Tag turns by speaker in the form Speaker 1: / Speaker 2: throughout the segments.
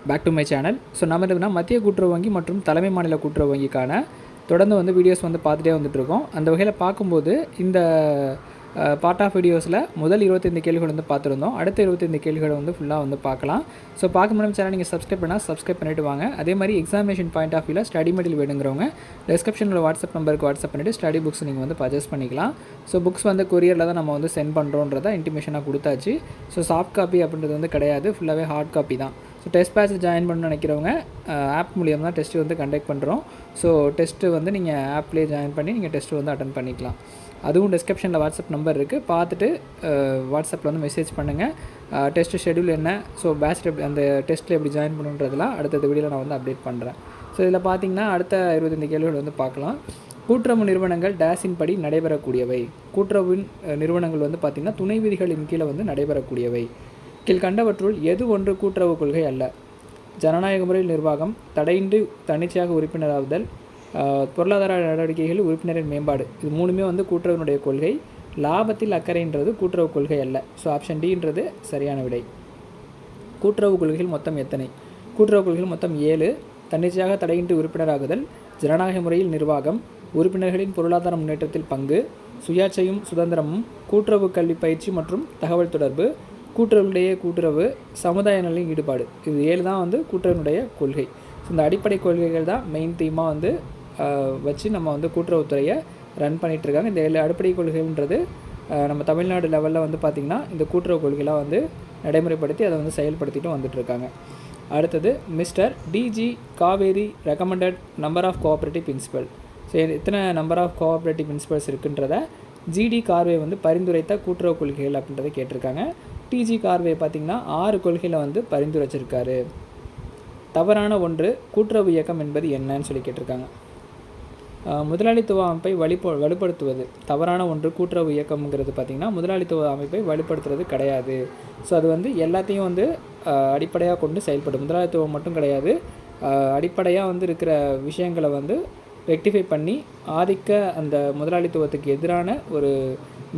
Speaker 1: Back to my channel. So நம்ம இதுனா மத்திய கூட்டுறவு வங்கி மற்றும் தலைமை மாநில கூட்டுறவு வங்கிக்கான தொடர்ந்து வந்து வீடியோஸ் வந்து பார்த்துட்டே வந்துட்டுருக்கோம். அந்த வகையில் பார்க்கும்போது இந்த பார்ட் ஆஃப் வீடியோஸில் முதல் 25 கேள்விகள் வந்து பார்த்துருந்தோம். அடுத்த 25 கேள்விகளை வந்து ஃபுல்லாக வந்து பார்க்கலாம். ஸோ பார்க்க முடியும் சேனல் நீங்கள் சப்ஸ்கிரைப் பண்ணிவிட்டு வாங்க. அதே மாதிரி எக்ஸாமினேஷன் பாயிண்ட் ஆஃப் வியூவில் ஸ்டடி மெட்டீரியல் வேணுங்கிறவங்க டிஸ்கிரிப்ஷனில் வாட்ஸ்அப் நம்பருக்கு வாட்ஸ்அப் பண்ணிவிட்டு ஸ்டடி புக்ஸ் நீங்கள் வந்து பர்ச்சேஸ் பண்ணிக்கலாம். ஸோ புக்ஸ் வந்து கொரியரில் தான் நம்ம வந்து சென்ட் பண்ணுறோன்றதை இன்டிமேஷனாக கொடுத்தாச்சு. ஸோ சாஃப்ட் காப்பி அப்படின்றது வந்து கிடையாது, ஃபுல்லாகவே ஹார்ட் காப்பி தான். ஸோ டெஸ்ட் பேட்ச் ஜாயின் பண்ணணும்னு நினைக்கிறவங்க ஆப் மூலியம் தான் டெஸ்ட்டு வந்து கண்டக்ட் பண்ணுறோம். ஸோ டெஸ்ட்டு வந்து நீங்கள் ஆப்லேயே ஜாயின் பண்ணி நீங்கள் டெஸ்ட்டு வந்து அட்டன் பண்ணிக்கலாம். அதுவும் டிஸ்கிரிப்ஷனில் வாட்ஸ்அப் நம்பர் இருக்குது, பார்த்துட்டு வாட்ஸ்அப்பில் வந்து மெசேஜ் பண்ணுங்கள். டெஸ்ட்டு ஷெடியூல் என்ன, ஸோ பேட்ச் அந்த டெஸ்ட்டில் எப்படி ஜாயின் பண்ணுன்றதெல்லாம் அடுத்த வீடியோவில் நான் வந்து அப்டேட் பண்ணுறேன். ஸோ இதில் பார்த்திங்கன்னா அடுத்த 25 கேள்விகள் வந்து பார்க்கலாம். கூட்டுறவு நிறுவனங்கள் டேஸின் படி நடைபெறக்கூடியவை. கூட்டுறவின் நிறுவனங்கள் வந்து பார்த்திங்கன்னா துணை விதிகளின் கீழே வந்து நடைபெறக்கூடியவை. கீழ்கண்டவற்றுள் எது ஒன்று கூட்டுறவு கொள்கை அல்ல? ஜனநாயக முறையில் நிர்வாகம், தடையின்றி தன்னிச்சையாக உறுப்பினராகுதல், பொருளாதார நடவடிக்கைகளில் உறுப்பினரின் மேம்பாடு. இது மூணுமே வந்து கூட்டுறவினுடைய கொள்கை. லாபத்தில் அக்கறைன்றது கூட்டுறவு கொள்கை அல்ல. ஸோ ஆப்ஷன் டின்றது சரியான விடை. கூட்டுறவு கொள்கைகள் மொத்தம் எத்தனை? கூட்டுறவு கொள்கைகள் மொத்தம் 7. தன்னிச்சையாக தடையின்றி உறுப்பினராகுதல், ஜனநாயக முறையில் நிர்வாகம், உறுப்பினர்களின் பொருளாதார முன்னேற்றத்தில் பங்கு, சுயாட்சியும் சுதந்திரமும், கூட்டுறவு கல்வி பயிற்சி மற்றும் தகவல் தொடர்பு, கூட்டுறவுடைய கூட்டுறவு, சமுதாய நலனில் ஈடுபாடு. இது 7 தான் வந்து கூட்டுறவினுடைய கொள்கை. ஸோ இந்த அடிப்படை கொள்கைகள் தான் மெயின் தீமாக வந்து வச்சு நம்ம வந்து கூட்டுறவுத்துறையை ரன் பண்ணிகிட்ருக்காங்க. இந்த 7 அடிப்படை கொள்கைன்றது நம்ம தமிழ்நாடு லெவலில் வந்து பார்த்திங்கன்னா இந்த கூட்டுறவு கொள்கைலாம் வந்து நடைமுறைப்படுத்தி அதை வந்து செயல்படுத்திட்டு வந்துட்டுருக்காங்க. அடுத்தது mister DG Karve recommended number of cooperative principle. So எத்தனை நம்பர் ஆஃப் கோஆப்ரேட்டிவ் பிரின்சிபல்ஸ் இருக்குன்றத ஜிடி கார்வே வந்து பரிந்துரைத்த கூட்டுறவு கொள்கைகள் அப்படின்றத கேட்டிருக்காங்க. டிஜி கார்வே பார்த்திங்கன்னா 6 கொள்கையில் வந்து பரிந்துரைச்சிருக்காரு. தவறான ஒன்று கூட்டுறவு இயக்கம் என்பது என்னன்னு சொல்லி கேட்டிருக்காங்க. முதலாளித்துவ அமைப்பை வலுப்படுத்துவது. தவறான ஒன்று கூட்டுறவு இயக்கம்ங்கிறது பார்த்திங்கன்னா முதலாளித்துவ அமைப்பை வலுப்படுத்துறது கிடையாது. ஸோ அது வந்து எல்லாத்தையும் வந்து அடிப்படையாக கொண்டு செயல்படும். முதலாளித்துவம் மட்டும் கிடையாது, அடிப்படையாக வந்து இருக்கிற விஷயங்களை வந்து ரெக்டிஃபை பண்ணி ஆதிக்க அந்த முதலாளித்துவத்துக்கு எதிரான ஒரு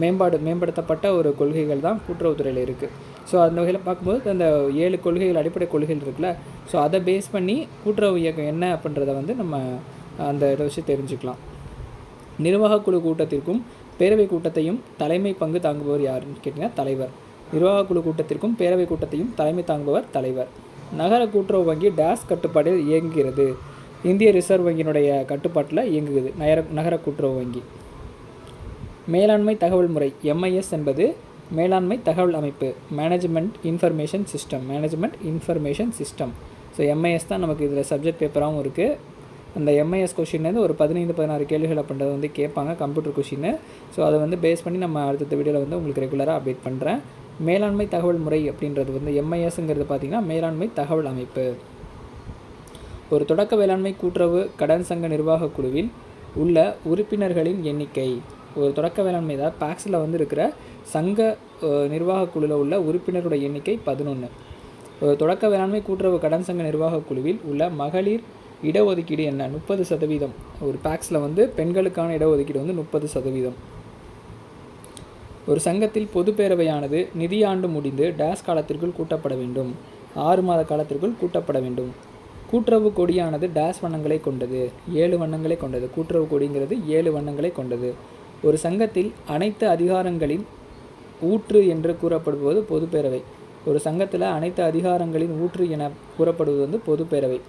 Speaker 1: மேம்படுத்தப்பட்ட ஒரு கொள்கைகள் தான் கூட்டுறவுத்துறையில் இருக்குது. ஸோ அந்த வகையில் பார்க்கும்போது அந்த 7 கொள்கைகள் அடிப்படை கொள்கைகள் இருக்குல்ல, ஸோ அதை பேஸ் பண்ணி கூட்டுறவு இயக்கம் என்ன அப்படின்றத வந்து நம்ம அந்த இதை வச்சு தெரிஞ்சுக்கலாம். நிர்வாக குழு கூட்டத்திற்கும் பேரவை கூட்டத்தையும் தலைமை பங்கு தாங்குபவர் யாருன்னு கேட்டிங்கன்னா தலைவர். நிர்வாக குழு கூட்டத்திற்கும் பேரவை கூட்டத்தையும் தலைமை தாங்குபவர் தலைவர். நகர கூட்டுறவு வங்கி டேஸ் கட்டுப்பாட்டில் இயங்குகிறது. இந்திய ரிசர்வ் வங்கியினுடைய கட்டுப்பாட்டில் இயங்குகிறது நகர கூட்டுறவு வங்கி. மேலாண்மை தகவல் முறை MIS என்பது மேலாண்மை தகவல் அமைப்பு, management information system. So MIS தான் நமக்கு இதில் சப்ஜெக்ட் பேப்பராகவும் இருக்குது. அந்த MIS கொஷின்லேருந்து ஒரு 15-16 கேள்விகள் அப்படின்றது வந்து கேட்பாங்க, கம்ப்யூட்டர் கொஷின்னு. ஸோ அதை வந்து பேஸ் பண்ணி நம்ம அடுத்த வீடியோவில் வந்து உங்களுக்கு ரெகுலராக அப்டேட் பண்ணுறேன். மேலாண்மை தகவல் முறை அப்படின்றது வந்து MISங்கிறது பார்த்திங்கன்னா மேலாண்மை தகவல் அமைப்பு. ஒரு தொடக்க வேளாண்மை கூட்டுறவு கடன் சங்க நிர்வாக குழுவில் உள்ள உறுப்பினர்களின் எண்ணிக்கை. ஒரு தொடக்க வேளாண்மை தான் பேக்ஸில் வந்து இருக்கிற சங்க நிர்வாக குழுவில் உள்ள உறுப்பினருடைய எண்ணிக்கை 11. ஒரு தொடக்க வேளாண்மை கூட்டுறவு கடன் சங்க நிர்வாக குழுவில் உள்ள மகளிர் இடஒதுக்கீடு என்ன? 30%. ஒரு பேக்ஸில் வந்து பெண்களுக்கான இடஒதுக்கீடு வந்து 30%. ஒரு சங்கத்தில் பொதுப்பேரவையானது நிதியாண்டு முடிந்து டேஸ் காலத்திற்குள் கூட்டப்பட வேண்டும். 6 மாத காலத்திற்குள் கூட்டப்பட வேண்டும். கூட்டுறவு கொடியானது டேஸ் வண்ணங்களை கொண்டது. 7 வண்ணங்களை கொண்டது. கூட்டுறவு கொடிங்கிறது 7 வண்ணங்களை கொண்டது. ஒரு சங்கத்தில் அனைத்து அதிகாரங்களின் ஊற்று என்று கூறப்படுவது பொதுப்பேரவை. ஒரு சங்கத்தில் அனைத்து அதிகாரங்களின் ஊற்று என கூறப்படுவது வந்து பொதுப்பேரவை.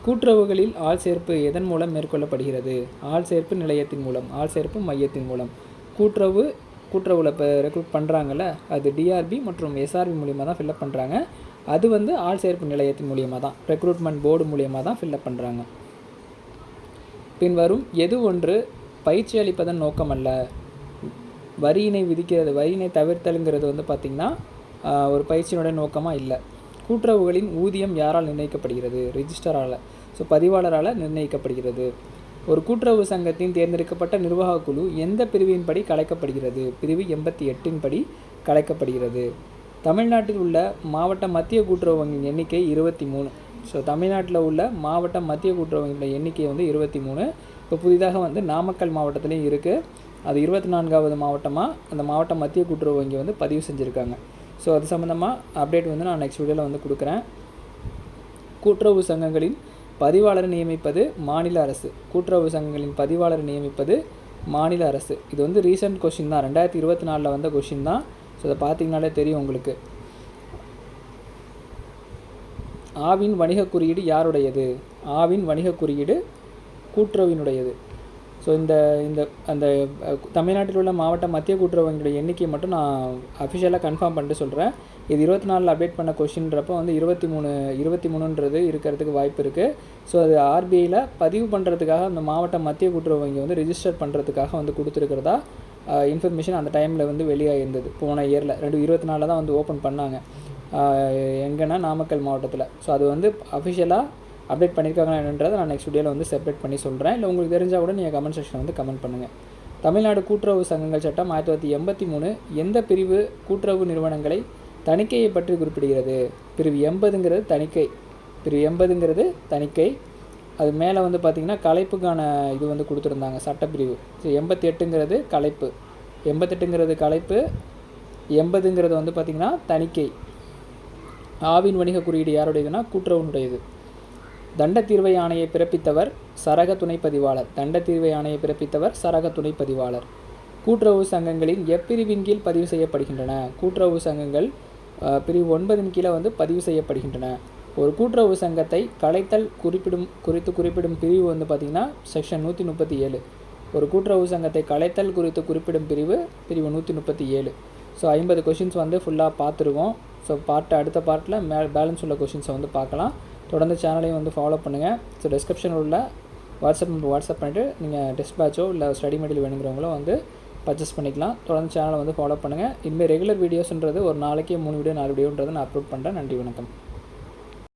Speaker 1: கூட்டுறவுகளில் ஆள் சேர்ப்பு எதன் மூலம் மேற்கொள்ளப்படுகிறது? ஆள் சேர்ப்பு நிலையத்தின் மூலம், ஆள் சேர்ப்பு மையத்தின் மூலம். கூட்டுறவில் இப்போ ரெக்ரூட் பண்ணுறாங்கல்ல, அது DRB மற்றும் SRB மூலியமாக தான் ஃபில்லப் பண்ணுறாங்க. அது வந்து ஆள் சேர்ப்பு நிலையத்தின் மூலியமாக தான், ரெக்ரூட்மெண்ட் போர்டு மூலியமாக தான் ஃபில்லப் பண்ணுறாங்க. பின்வரும் எது ஒன்று பயிற்சி அளிப்பதன் நோக்கம் அல்ல? வரியினை தவிர்த்தலுங்கிறது வந்து பார்த்திங்கன்னா ஒரு பயிற்சியினுடைய நோக்கமாக இல்லை. கூட்டுறவுகளின் ஊதியம் யாரால் நிர்ணயிக்கப்படுகிறது? ரிஜிஸ்டரால், ஸோ பதிவாளரால் நிர்ணயிக்கப்படுகிறது. ஒரு கூட்டுறவு சங்கத்தின் தேர்ந்தெடுக்கப்பட்ட நிர்வாக குழு எந்த பிரிவின் படி கலைக்கப்படுகிறது? பிரிவு 88 படி கலைக்கப்படுகிறது. தமிழ்நாட்டில் உள்ள மாவட்ட மத்திய கூட்டுறவு வங்கியின் எண்ணிக்கை 23. ஸோ தமிழ்நாட்டில் உள்ள மாவட்ட மத்திய கூட்டுறவு வங்கியின் எண்ணிக்கை வந்து 23. இப்போ புதிதாக வந்து நாமக்கல் மாவட்டத்துலேயும் இருக்குது. அது 24வது மாவட்டமாக அந்த மாவட்ட மத்திய கூட்டுறவு வங்கி வந்து பதிவு செஞ்சுருக்காங்க. ஸோ அது சம்மந்தமாக அப்டேட் வந்து நான் நெக்ஸ்ட் வீடியோவில் வந்து கொடுக்குறேன். கூட்டுறவு சங்கங்களின் பதிவாளரை நியமிப்பது மாநில அரசு. கூட்டுறவு சங்கங்களின் பதிவாளரை நியமிப்பது மாநில அரசு. இது வந்து ரீசெண்ட் கொஷின் தான், 2024 வந்த கொஷின் தான். ஸோ அதை பார்த்தீங்கனாலே தெரியும் உங்களுக்கு. ஆவின் வணிக குறியீடு யாருடையது? ஆவின் வணிக குறியீடு கூட்டுறவினுடையது. ஸோ அந்த தமிழ்நாட்டில் உள்ள மாவட்ட மத்திய கூட்டுறவு வங்கியுடைய எண்ணிக்கையை மட்டும் நான் அஃபிஷியலாக கன்ஃபார்ம் பண்ணிட்டு சொல்கிறேன். இது 24 அப்டேட் பண்ண கொஷின்றப்போ வந்து 23 இருக்கிறதுக்கு வாய்ப்பு இருக்குது. ஸோ அது ஆர்பிஐயில் பதிவு பண்ணுறதுக்காக அந்த மாவட்ட மத்திய கூட்டுறவு வங்கி வந்து ரிஜிஸ்டர் பண்ணுறதுக்காக வந்து கொடுத்துருக்கிறதா இன்ஃபர்மேஷன் அந்த டைமில் வந்து வெளியாகிருந்தது. போன இயரில் 2024 தான் வந்து ஓப்பன் பண்ணாங்க. எங்கன்னா நாமக்கல் மாவட்டத்தில். ஸோ அது வந்து அஃபிஷியலாக அப்டேட் பண்ணியிருக்காங்க என்னன்றதை நான் நெக்ஸ்ட் வீடியோவில் வந்து செப்பரேட் பண்ணி சொல்கிறேன். இல்லை உங்களுக்கு தெரிஞ்சால் கூட நீங்கள் கமெண்ட் செக்ஷனில் வந்து கமெண்ட் பண்ணுங்கள். தமிழ்நாடு கூட்டுறவு சங்கங்கள் சட்டம் 1983 எந்த பிரிவு கூட்டுறவு நிறுவனங்களை தணிக்கையை பற்றி குறிப்பிடுகிறது? பிரிவு 80ங்கிறது தணிக்கை. பிரிவு 80ங்கிறது தணிக்கை. அது மேலே வந்து பார்த்திங்கன்னா கலைப்புக்கான இது வந்து கொடுத்துருந்தாங்க சட்டப்பிரிவு. ஸோ 88ங்கிறது கலைப்பு. 88ங்கிறது கலைப்பு. 80ங்கிறது வந்து பார்த்திங்கன்னா தணிக்கை. ஆவின் வணிக குறியீடு யாருடையதுன்னா கூட்டுறவுனுடையது. தண்டத்தீர்வை ஆணையை பிறப்பித்தவர் சரக துணைப்பதிவாளர். தண்டத்தீர்வை ஆணையை பிறப்பித்தவர் சரக துணைப்பதிவாளர். கூட்டுறவு சங்கங்களின் எப்பிரிவின் கீழ் பதிவு செய்யப்படுகின்றன? கூட்டுறவு சங்கங்கள் பிரிவு 9 கீழே வந்து பதிவு செய்யப்படுகின்றன. ஒரு கூட்டுறவு சங்கத்தை கலைத்தல் குறிப்பிடும் பிரிவு வந்து பார்த்திங்கன்னா செக்ஷன் 137. ஒரு கூட்டுறவு சங்கத்தை கலைத்தல் குறித்து குறிப்பிடும் பிரிவு 137. ஸோ 50 கொஷின்ஸ் வந்து ஃபுல்லாக பார்த்துருக்கோம். ஸோ அடுத்த பார்ட்டில் பேலன்ஸ் உள்ள கொஷின்ஸை வந்து பார்க்கலாம். தொடர்ந்து சேனலையும் வந்து ஃபாலோ பண்ணுங்கள். ஸோ டிஸ்கிரிப்ஷனில் உள்ள வாட்ஸ்அப் பண்ணிவிட்டு நீங்கள் டெஸ்ட் பேட்சோ இல்லை ஸ்டடி மெட்டீரியல் வேணுங்கிறவங்களோ வந்து பர்ச்சேஸ் பண்ணிக்கலாம். தொடர்ந்து சேனலை வந்து ஃபாலோ பண்ணுங்கள். இனிமேல் ரெகுலர் வீடியோஸ்ன்றது ஒரு நாளைக்கு 3 வீடியோ 4 வீடியோன்றது நான் அப்லோட் பண்ணுறேன். நன்றி, வணக்கம்.